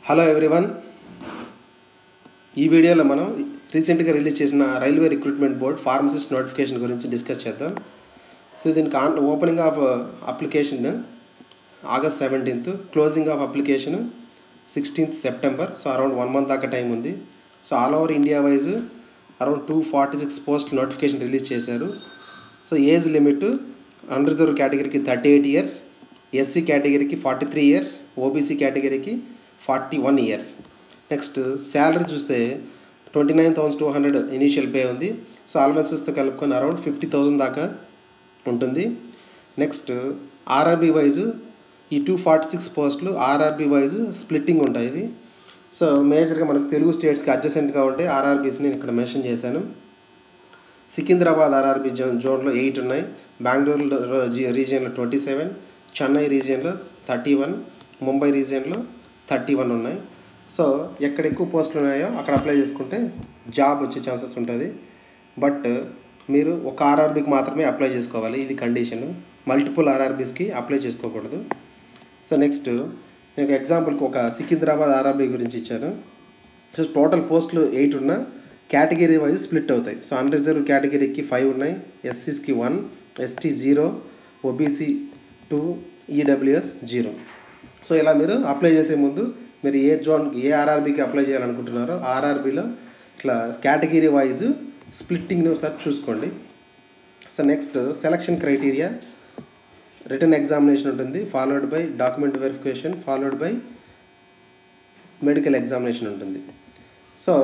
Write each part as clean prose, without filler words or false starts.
Hello everyone, ఈ వీడియోలో మనం రీసెంట్గా రిలీజ్ చేసిన railway recruitment board pharmacist notification గురించి డిస్కస్ చేద్దాం. సో దీనికి opening of application August 17th, closing of application 16th September. So around 1 month దాకా టైం ఉంది. So all over India wise around 246 post notification release చేశారు. So age limit unreserved కేటగిరీకి 38 years, SC కేటగిరీకి 43 years, OBC కేటగిరీకి 41 years. Next salary చూస్తే 29,200 initial pay ఉంది. So అలవెన్సెస్తో కలుపుకొని around 50,000 దాకా ఉంటుంది. నెక్స్ట్ ఆర్ఆర్బీ వైజ్ ఈ 246 పోస్టులు ఆర్ఆర్బీ వైజ్ స్ప్లిట్టింగ్ ఉంటాయి. ఇది సో మేజర్గా మనకు తెలుగు స్టేట్స్కి అడ్జసెంట్గా ఉంటే ఆర్ఆర్బీస్ని నేను ఇక్కడ మెన్షన్ చేశాను. సికింద్రాబాద్ ఆర్ఆర్బీ జోన్లో 8 ఉన్నాయి, బెంగళూరు రీజియన్లో 27, చెన్నై రీజియన్లో 31, ముంబై రీజియన్లో 31 ఉన్నాయి. సో ఎక్కడ ఎక్కువ పోస్టులు ఉన్నాయో అక్కడ అప్లై చేసుకుంటే జాబ్ వచ్చే ఛాన్సెస్ ఉంటుంది. బట్ మీరు ఒక ఆర్ఆర్బీకి మాత్రమే అప్లై చేసుకోవాలి, ఇది కండిషన్. మల్టిపుల్ ఆర్ఆర్బీస్కి అప్లై చేసుకోకూడదు. సో నెక్స్ట్ నేను ఎగ్జాంపుల్కి ఒక సికింద్రాబాద్ ఆర్ఆర్బీ గురించి ఇచ్చాను. సో టోటల్ పోస్టులు 8 ఉన్నా కేటగిరీ వైజ్ స్ప్లిట్ అవుతాయి. సో అన్రిజర్వ్ కేటగిరీకి 5 ఉన్నాయి, ఎస్సీస్కి 1, ఎస్టీ 0, ఓబీసీ 2, ఈడబ్ల్యూఎస్ 0. సో ఇలా మీరు అప్లై చేసే ముందు మీరు ఏ ఆర్ఆర్బీకి అప్లై చేయాలనుకుంటున్నారో ఆర్ఆర్బీలో ఇట్లా కేటగిరీ వైజ్ స్ప్లిట్టింగ్ని ఒకసారి చూసుకోండి. So next selection criteria, written examination ఉంటుంది, followed by document verification, followed by medical examination ఉంటుంది. సో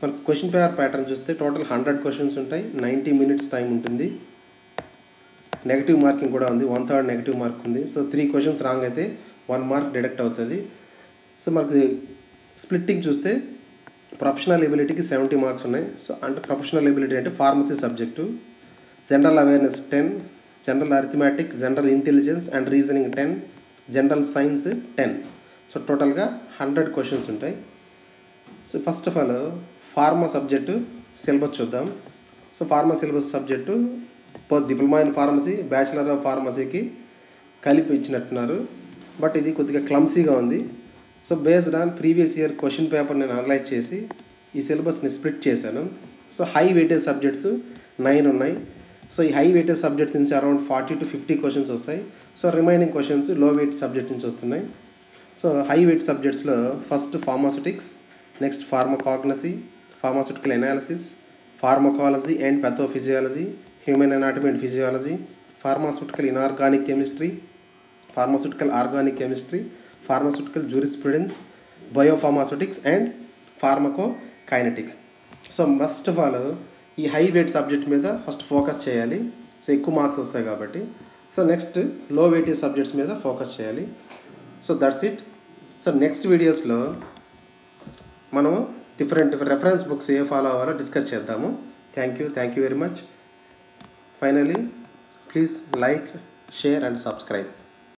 మనకు క్వశ్చన్ పేపర్ ప్యాటర్న్ చూస్తే టోటల్ 100 క్వశ్చన్స్ ఉంటాయి, 90 minutes టైం ఉంటుంది. నెగిటివ్ మార్కింగ్ కూడా ఉంది, 1/3 నెగిటివ్ మార్క్ ఉంది. సో 3 questions రాంగ్ అయితే 1 mark డిడక్ట్ అవుతుంది. సో మనకి స్ప్లిట్టింగ్ చూస్తే ప్రొఫెషనల్ ఎబిలిటీకి 70 marks ఉన్నాయి. సో అంటే ప్రొఫెషనల్ ఎబిలిటీ అంటే pharmacy subject, general awareness 10, general arithmetic, general intelligence and reasoning 10, general science 10. So టోటల్గా 100 questions ఉంటాయి. So first of all pharma subject syllabus చూద్దాం. So pharma syllabus subject diploma in pharmacy, bachelor of ఫార్మసీకి కలిపి ఇచ్చినట్టున్నారు. But ఇది కొద్దిగా క్లమ్సీగా ఉంది. So based on previous year question paper నేను అనలైజ్ చేసి ఈ సిలబస్ని స్ప్లిట్ చేశాను. సో హై వెయిటేజ్ సబ్జెక్ట్స్ 9 ఉన్నాయి. సో ఈ హై వెయిటేజ్ సబ్జెక్ట్స్ నుంచి అరౌండ్ 40 to 50 questions వస్తాయి. సో రిమైనింగ్ క్వశ్చన్స్ లో వెయిట్ సబ్జెక్ట్ నుంచి వస్తున్నాయి. సో హై వెయిట్ సబ్జెక్ట్స్లో first pharmaceutics, next pharmacognosy, pharmaceutical analysis, pharmacology and pathophysiology, human anatomy and physiology, pharmaceutical inorganic chemistry, pharmaceutical organic chemistry, pharmaceutical jurisprudence, biopharmaceutics and pharmacokinetics. So first of all ఈ high weight subject మీద first focus చేయాలి. So ఎక్కువ marks వస్తాయి కాబట్టి. So next లో weightage subjects మీద focus చేయాలి. So that's it. So next వీడియోస్లో మనము డిఫరెంట్ రెఫరెన్స్ బుక్స్ ఏ ఫాలో అవ్వాలో డిస్కస్ చేద్దాము. Thank you very much. Finally, please like, share and subscribe.